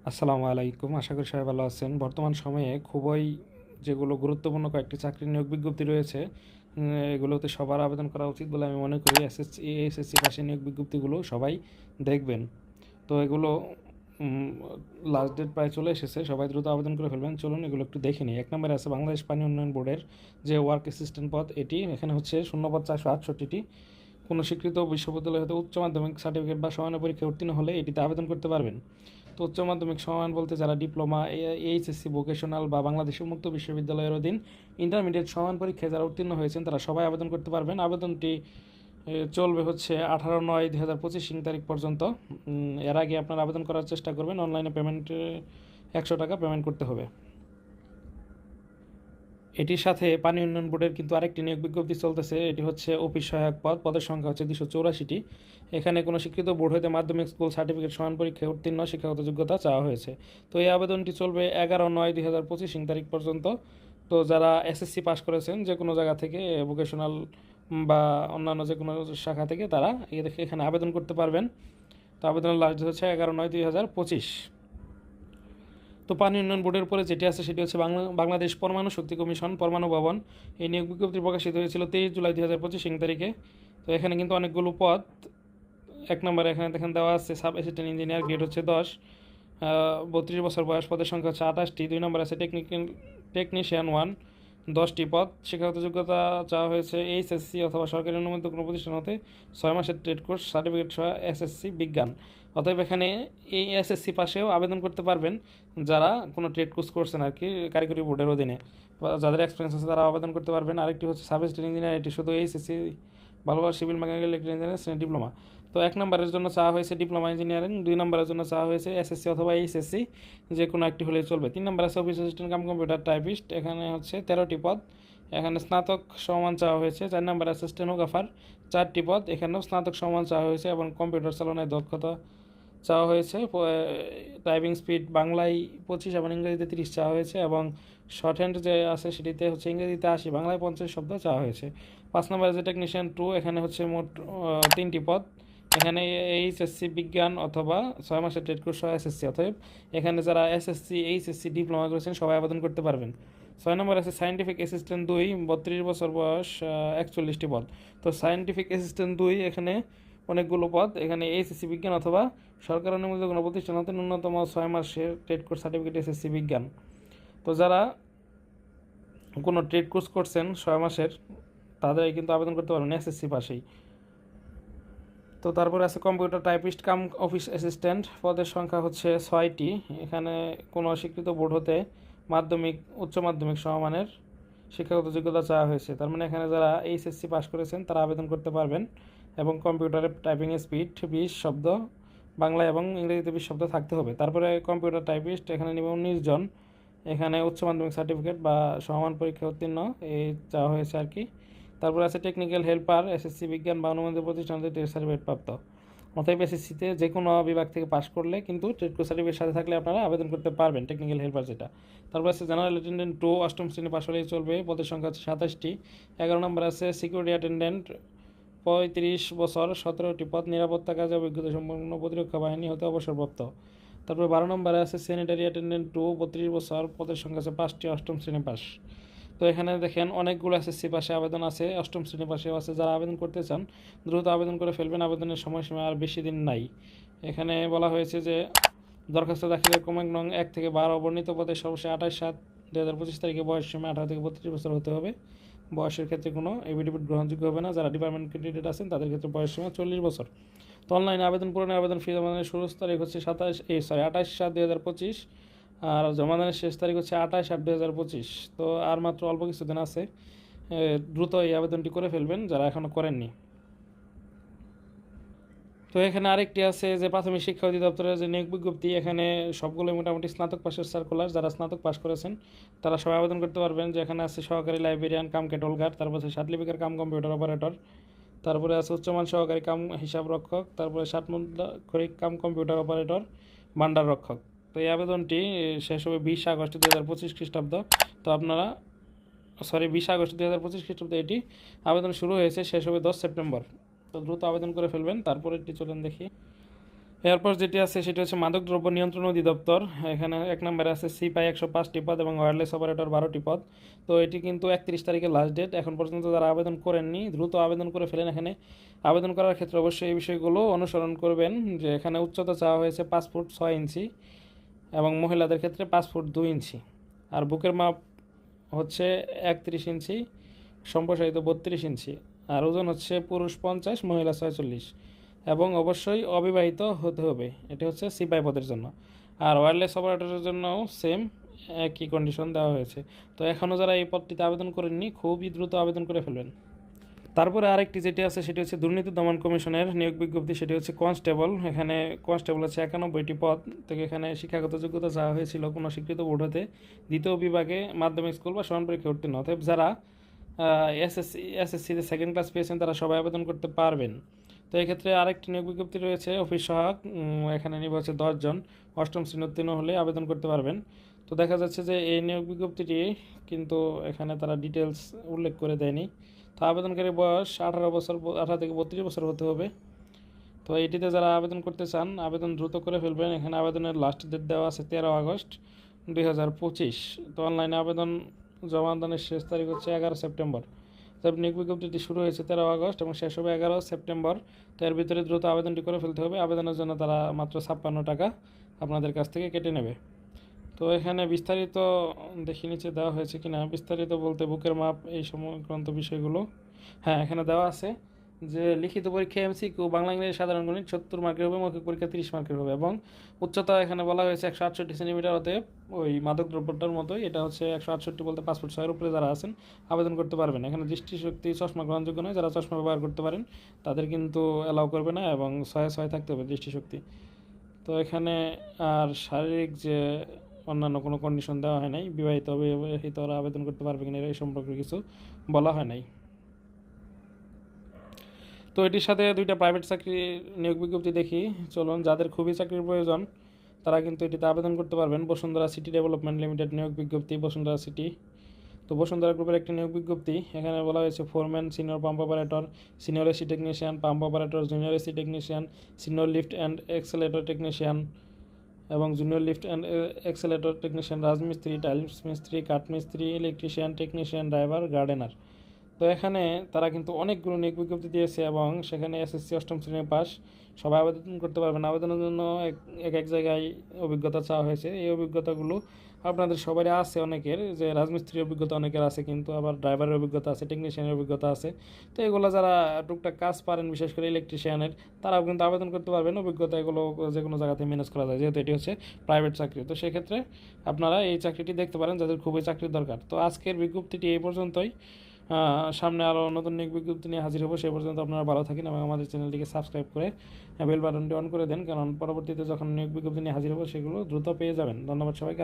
আসসালামু আলাইকুম। আশা করি সবাই ভালো আছেন। বর্তমান সময়ে খুবই যেগুলো গুরুত্বপূর্ণ কয়েকটি চাকরির নিয়োগ বিজ্ঞপ্তি রয়েছে, এগুলোতে সবার আবেদন করা উচিত বলে আমি মনে করি। এসএসসি পাশে নিয়োগ বিজ্ঞপ্তিগুলো সবাই দেখবেন। তো এগুলো লাস্ট ডেট প্রায় চলে এসেছে, সবাই দ্রুত আবেদন করে ফেলবেন। চলুন এগুলো একটু দেখে নিই। এক নম্বরে আছে বাংলাদেশ পানি উন্নয়ন বোর্ডের যে ওয়ার্ক অ্যাসিস্ট্যান্ট পদ, এটি এখানে হচ্ছে শূন্যপদ 468টি। কোনো স্বীকৃত বিশ্ববিদ্যালয় হতে উচ্চ মাধ্যমিক সার্টিফিকেট বা সমানের পরীক্ষায় উত্তীর্ণ হলে এটিতে আবেদন করতে পারবেন। তো উচ্চ মাধ্যমিক সমান বলতে যারা ডিপ্লোমা, এইচএসসি, ভোকেশনাল বা বাংলাদেশ উন্মুক্ত বিশ্ববিদ্যালয়ের অধীন ইন্টারমিডিয়েট সমান পরীক্ষায় যারা উত্তীর্ণ হয়েছেন তারা সবাই আবেদন করতে পারবেন। আবেদনটি চলবে হচ্ছে 18/9/2025 তারিখ পর্যন্ত। এর আগে আপনারা আবেদন করার চেষ্টা করবেন। অনলাইনে পেমেন্ট 100 টাকা পেমেন্ট করতে হবে। এটির সাথে পানি উন্নয়ন বোর্ডের কিন্তু আরেকটি নিয়োগ বিজ্ঞপ্তি চলতেছে। এটি হচ্ছে অফিস সহায়ক পদ, পদের সংখ্যা হচ্ছে 284টি। এখানে কোনো স্বীকৃত বোর্ড হতে মাধ্যমিক স্কুল সার্টিফিকেট সমান পরীক্ষায় উত্তীর্ণ শিক্ষাগত যোগ্যতা চাওয়া হয়েছে। তো এই আবেদনটি চলবে 11/9/2025 তারিখ পর্যন্ত। তো যারা এসএসসি পাস করেছেন যে কোনো জায়গা থেকে, ভোকেশনাল বা অন্যান্য যে কোনো শাখা থেকে, তারা এখানে আবেদন করতে পারবেন। তো আবেদনের লাস্ট ডেট হচ্ছে 11/9/2025। তো পানি উন্নয়ন বোর্ডের উপরে যেটি আছে সেটি হচ্ছে বাংলাদেশ পরমাণু শক্তি কমিশন পরমাণু ভবন। এই নিয়োগ বিজ্ঞপ্তি প্রকাশিত হয়েছিল 23 জুলাই 2025 তারিখে। তো এখানে কিন্তু অনেকগুলো পদ। এক নম্বরে এখানে দেখেন দেওয়া আছে সাব অ্যাসিস্ট্যান্ট ইঞ্জিনিয়ার, গ্রেড হচ্ছে 10, 32 বছর বয়স, পদের সংখ্যা হচ্ছে 28টি। 2 নম্বর আছে টেকনিশিয়ান 1, 10টি পদ। শিক্ষাগত যোগ্যতা চাওয়া হয়েছে এইচএসসি অথবা সরকারি অনুমোদিত কোনো প্রতিষ্ঠান হতে 6 মাসের ট্রেড কোর্স সার্টিফিকেট সহ এসএসসি বিজ্ঞান। অতএব এখানে এই এসএসসি পাশেও আবেদন করতে পারবেন যারা কোনো ট্রেড কোর্স করছেন আর কি, কারিগরি বোর্ডের অধীনে, যাদের এক্সপিরিয়েন্স আছে তারা আবেদন করতে পারবেন। আরেকটি হচ্ছে সাব অ্যাসিস্ট্যান্ট ইঞ্জিনিয়ার, এটি শুধু এইচএসসি ভালোবাসা civil mechanical electrical engineering diploma. তো 1 নম্বরের জন্য চাওয়া হয়েছে ডিপ্লোমা ইঞ্জিনিয়ারিং, 2 নম্বরের জন্য চাওয়া হয়েছে এসএসসি অথবা এইচএসসি, যে কোনো একটি হলেই চলবে। 3 নম্বর আছে office assistant cum computer typist, এখানে হচ্ছে 13টি পদ। এখানে স্নাতক সমান চাওয়া হয়েছে। 4 নম্বর আছে স্টেনোগ্রাফার, 4টি পদ। এখানেও স্নাতক সমান চাওয়া হয়েছে এবং কম্পিউটার চালনায় দক্ষতা চাওয়া হয়েছে। টাইপিং স্পিড বাংলায় 25 এবং ইংরেজিতে 30 চাওয়া হয়েছে, এবং শর্ট হ্যান্ড যে আছে সেটিতে হচ্ছে ইংরেজিতে 80, বাংলায় 50 শব্দ চাওয়া হয়েছে। 5 নম্বরে যে টেকনিশিয়ান 2, এখানে হচ্ছে মোট 3টি পদ। এখানে এইচএসসি বিজ্ঞান অথবা 6 মাসের ট্রেড কোর্স সহ এসএসসি। অতএব এখানে যারা এসএসসি, এইচএসসি, ডিপ্লোমা করেছেন সবাই আবেদন করতে পারবেন। 6 নম্বর আছে সায়েন্টিফিক অ্যাসিস্ট্যান্ট 2, 32 বছর বয়স, 41টি পদ। তো সায়েন্টিফিক অ্যাসিস্ট্যান্ট 2 এখানে অনেকগুলো পদ। এখানে এইচএসসি বিজ্ঞান অথবা সরকার অনুমোদিত কোনো প্রতিষ্ঠান হতে ন্যূনতম 6 মাসের ট্রেড কোর্স সার্টিফিকেট এসএসসি বিজ্ঞান। তো যারা কোনো ট্রেড কোর্স করছেন 6 মাসের, তাদেরই কিন্তু আবেদন করতে পারবেন এসএসসি পাশেই। তো তারপরে আছে কম্পিউটার টাইপিস্ট কাম অফিস অ্যাসিস্ট্যান্ট, পদের সংখ্যা হচ্ছে 6টি। এখানে কোনো স্বীকৃত বোর্ড হতে মাধ্যমিক, উচ্চ মাধ্যমিক সমমানের শিক্ষাগত যোগ্যতা চাওয়া হয়েছে। তার মানে এখানে যারা এইচএসসি পাস করেছেন তারা আবেদন করতে পারবেন। এবং কম্পিউটারে টাইপিংয়ের স্পিড 20 শব্দ, বাংলা এবং ইংরেজিতে 20 শব্দ থাকতে হবে। তারপরে কম্পিউটার টাইপিস্ট, এখানে নেবে 19 জন। এখানে উচ্চ মাধ্যমিক সার্টিফিকেট বা সমান পরীক্ষা উত্তীর্ণ এই চাওয়া হয়েছে আর কি। তারপর আছে টেকনিক্যাল হেল্পার, এসএসসি বিজ্ঞান বা অনুমোদিত প্রতিষ্ঠান থেকে ট্রেড সার্টিফিকেট প্রাপ্ত। অতএব এসএসসিতে যে কোনো বিভাগ থেকে পাশ করলে কিন্তু ট্রেড কোর্স সার্টিফিকেট সাথে থাকলে আপনারা আবেদন করতে পারবেন টেকনিক্যাল হেল্পার যেটা। তারপর আছে জেনারেল অ্যাটেন্ডেন্ট 2, 8ম শ্রেণী পাশ হলেই চলবে, পদের সংখ্যা হচ্ছে 27টি। 11 নম্বর আছে সিকিউরিটি অ্যাটেন্ডেন্ট, 35 বছর, 17টি পদ। নিরাপত্তা কাজে অভিজ্ঞতা সম্পন্ন, প্রতিরক্ষা বাহিনী হতে অবসরপ্রাপ্ত। তারপর 12 নম্বরে আছে স্যানিটারি অ্যাটেন্ডেন্ট 2, 32 বছর, পদের সংখ্যা আছে 5টি, 8ম শ্রেণী পাস। তো এখানে দেখেন অনেকগুলো এসএসসি পাশে আবেদন আছে, 8ম শ্রেণী পাশেও আছে। যারা আবেদন করতে চান দ্রুত আবেদন করে ফেলবেন, আবেদনের সময়সীমা আর বেশি দিন নাই। এখানে বলা হয়েছে যে দরখাস্ত দাখিলের ক্রমিক নং 1 থেকে 12 বর্ণিত পদে সর্বশেষ 28/7/2025 তারিখে বয়স সীমা 18 থেকে 32 বছর হতে হবে। বয়সের ক্ষেত্রে কোনো এফিডেভিট গ্রহণযোগ্য হবে না। যারা ডিপার্টমেন্ট ক্যান্ডিডেট আছেন তাদের ক্ষেত্রে বয়স সীমা 40 বছর। তো অনলাইনে আবেদন পূরণের আবেদন ফি জমাদানের শুরু তারিখ হচ্ছে 28/7/2025, আর জমাদানের শেষ তারিখ হচ্ছে 28/8/2025। তো আর মাত্র অল্প কিছুদিন আছে, দ্রুত এই আবেদনটি করে ফেলবেন যারা এখনও করেননি। তো এখানে আরেকটি আছে যে প্রাথমিক শিক্ষা অধিদপ্তরের যে নিয়োগ বিজ্ঞপ্তি, এখানে সবগুলোই মোটামুটি স্নাতক পাশের সার্কুলার। যারা স্নাতক পাস করেছেন তারা সবাই আবেদন করতে পারবেন। যে এখানে আছে সহকারী লাইব্রেরিয়ান কাম ক্যাটলগার, তারপর আছে সার্টিফিকেট কাম কম্পিউটার অপারেটর, তারপরে আছে উচ্চমান সহকারী কাম হিসাব রক্ষক, তারপরে ষাটমুদ্রাক্ষরিক কাম কম্পিউটার অপারেটর, ভান্ডার রক্ষক। তো এই আবেদনটি শেষ হবে 20 আগস্ট 2025 খ্রিস্টাব্দ। তো আপনারা 20 আগস্ট 2025 খ্রিস্টাব্দে এটি আবেদন শুরু হয়েছে, শেষ হবে 10 সেপ্টেম্বর। তো দ্রুত আবেদন করে ফেলবেন। তারপরে এটি চলেন দেখি। এরপর যেটি আছে সেটি হচ্ছে মাদকদ্রব্য নিয়ন্ত্রণ অধিদপ্তর। এখানে 1 নম্বরে আছে সিপাই 105টি পদ এবং ওয়্যারলেস অপারেটর 12টি পদ। তো এটি কিন্তু 31 তারিখে লাস্ট ডেট। এখন পর্যন্ত যারা আবেদন করেননি দ্রুত আবেদন করে ফেলেন। এখানে আবেদন করার ক্ষেত্রে অবশ্যই এই বিষয়গুলো অনুসরণ করবেন, যে এখানে উচ্চতা চাওয়া হয়েছে 5 ফুট 6 ইঞ্চি এবং মহিলাদের ক্ষেত্রে 5 ফুট 2 ইঞ্চি। আর বুকের মাপ হচ্ছে 31 ইঞ্চি, সম্প্রসারিত 32 ইঞ্চি। আর ওজন হচ্ছে পুরুষ 50, মহিলা 46 এবং অবশ্যই অবিবাহিত হতে হবে। এটি হচ্ছে সিপাই পদের জন্য। আর ওয়্যারলেস অপারেটরের জন্যও সেম একই কন্ডিশন দেওয়া হয়েছে। তো এখনও যারা এই পদটিতে আবেদন করেননি খুবই দ্রুত আবেদন করে ফেলবেন। তারপরে আরেকটি যেটি আছে সেটি হচ্ছে দুর্নীতি দমন কমিশনের নিয়োগ বিজ্ঞপ্তি, সেটি হচ্ছে কনস্টেবল। এখানে কনস্টেবল হচ্ছে 91টি পদ থেকে। এখানে শিক্ষাগত যোগ্যতা চাওয়া হয়েছিল কোনো স্বীকৃত বোর্ড হতে দ্বিতীয় বিভাগে মাধ্যমিক স্কুল বা সমান পরীক্ষা উত্তীর্ণ। অতএব যারা এসএসসিতে সেকেন্ড ক্লাস পেয়েছেন তারা সবাই আবেদন করতে পারবেন। তো এক্ষেত্রে আরেকটি নিয়োগ বিজ্ঞপ্তি রয়েছে অফিস সহায়ক। এখানে নিয়োগ হচ্ছে 10 জন, অষ্টম শ্রেণী উত্তীর্ণ হলে আবেদন করতে পারবেন। তো দেখা যাচ্ছে যে এই নিয়োগ বিজ্ঞপ্তিটি কিন্তু এখানে তারা ডিটেলস উল্লেখ করে দেয়নি। তো আবেদনকারীর বয়স 18 থেকে 32 বছর হতে হবে। তো এইটিতে যারা আবেদন করতে চান আবেদন দ্রুত করে ফেলবেন। এখানে আবেদনের লাস্ট ডেট দেওয়া আছে 13 আগস্ট 2025। তো অনলাইনে আবেদন জমাদানের শেষ তারিখ হচ্ছে 11 সেপ্টেম্বর। তবে নিয়োগ বিজ্ঞপ্তিটি শুরু হয়েছে 13 আগস্ট এবং শেষ হবে 11 সেপ্টেম্বর। তো এর ভিতরে দ্রুত আবেদনটি করে ফেলতে হবে। আবেদনের জন্য তারা মাত্র 56 টাকা আপনাদের কাছ থেকে কেটে নেবে। তো এখানে বিস্তারিত দেখে নিচে দেওয়া হয়েছে কিনা, বিস্তারিত বলতে বুকের মাপ এই সংক্রান্ত বিষয়গুলো হ্যাঁ এখানে দেওয়া আছে। যে লিখিত পরীক্ষা এমসিকিউ বাংলা ইংরেজি সাধারণ গণিত 70 মার্কের হবে, মৌখিক পরীক্ষা 30 মার্কের হবে এবং উচ্চতা এখানে বলা হয়েছে 168 সেন্টিমিটার। অতএব ওই মাদক দ্রব্যটার মতোই এটা হচ্ছে 168 বলতে 5 ফুট 6 উপরে যারা আছেন আবেদন করতে পারবেন। এখানে দৃষ্টিশক্তি চশমা গ্রহণযোগ্য নয়, যারা চশমা ব্যবহার করতে পারেন তাদের কিন্তু অ্যালাউ করবে না এবং 6 থাকতে হবে দৃষ্টিশক্তি। তো এখানে আর শারীরিক যে অন্যান্য কোনো কন্ডিশন দেওয়া হয় নাই, বিবাহিত অবিবাহিতরা আবেদন করতে পারবে কিনা এই সম্পর্কে কিছু বলা হয় নাই। তো এটির সাথে দুইটা প্রাইভেট চাকরি নিয়োগ বিজ্ঞপ্তি দেখি চলুন। যাদের খুবই চাকরির প্রয়োজন তারা কিন্তু এটিতে আবেদন করতে পারবেন। বসুন্ধরা সিটি ডেভেলপমেন্ট লিমিটেড নিয়োগ বিজ্ঞপ্তি, বসুন্ধরা সিটি। তো বসুন্ধরা গ্রুপের একটি নিয়োগ বিজ্ঞপ্তি। এখানে বলা হয়েছে foreman, senior pump operator, senior AC technician, pump operator, junior AC technician, senior lift and escalator technician এবং junior lift and escalator technician, রাজমিস্ত্রি, টাইলস মিস্ত্রি, কাঠমিস্ত্রি, ইলেকট্রিশিয়ান, টেকনিশিয়ান, ড্রাইভার, গার্ডেনার। তো এখানে তারা কিন্তু অনেকগুলো নিয়োগ বিজ্ঞপ্তি দিয়েছে এবং সেখানে এসএসসি অষ্টম শ্রেণী পাস সবাই আবেদন করতে পারবেন। আবেদনের জন্য এক জায়গায় অভিজ্ঞতা চাওয়া হয়েছে। এই অভিজ্ঞতাগুলো আপনাদের সবারই আছে, অনেকের যে রাজমিস্ত্রির অভিজ্ঞতা অনেকের আছে, কিন্তু আবার ড্রাইভারের অভিজ্ঞতা আছে, টেকনিশিয়ানের অভিজ্ঞতা আছে। তো এগুলো যারা টুকটাক কাজ পারেন বিশেষ করে ইলেকট্রিশিয়ানের তারাও কিন্তু আবেদন করতে পারবেন। অভিজ্ঞতা এগুলো যে কোনো জায়গাতে ম্যানেজ করা যায়, যেহেতু এটি হচ্ছে প্রাইভেট চাকরি। তো সেক্ষেত্রে আপনারা এই চাকরিটি দেখতে পারেন যাদের খুবই চাকরির দরকার। তো আজকের বিজ্ঞপ্তিটি এই পর্যন্তই। সামনে আরও নতুন নিয়োগ বিজ্ঞপ্তি নিয়ে হাজির হবো। সে পর্যন্ত আপনারা ভালো থাকেন এবং আমাদের চ্যানেলটিকে সাবস্ক্রাইব করে বেল বাটনটি অন করে দেন, কারণ পরবর্তীতে যখন নিয়োগ বিজ্ঞপ্তি নিয়ে হাজির হবো সেগুলো দ্রুত পেয়ে যাবেন। ধন্যবাদ সবাইকে।